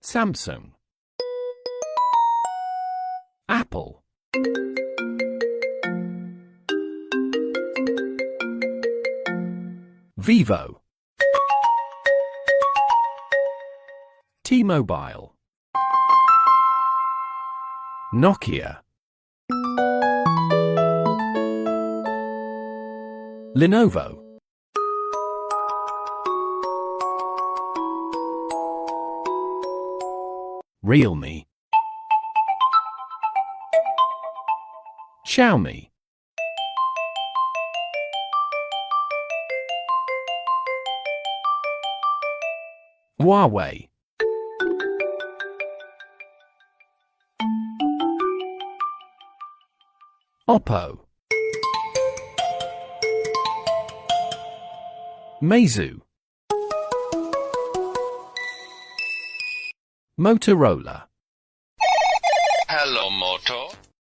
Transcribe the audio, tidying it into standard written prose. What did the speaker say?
Samsung. Apple. Vivo. T-Mobile. Nokia. Lenovo. Realme. Xiaomi. Huawei. Oppo. Meizu. Motorola. Hello, Moto.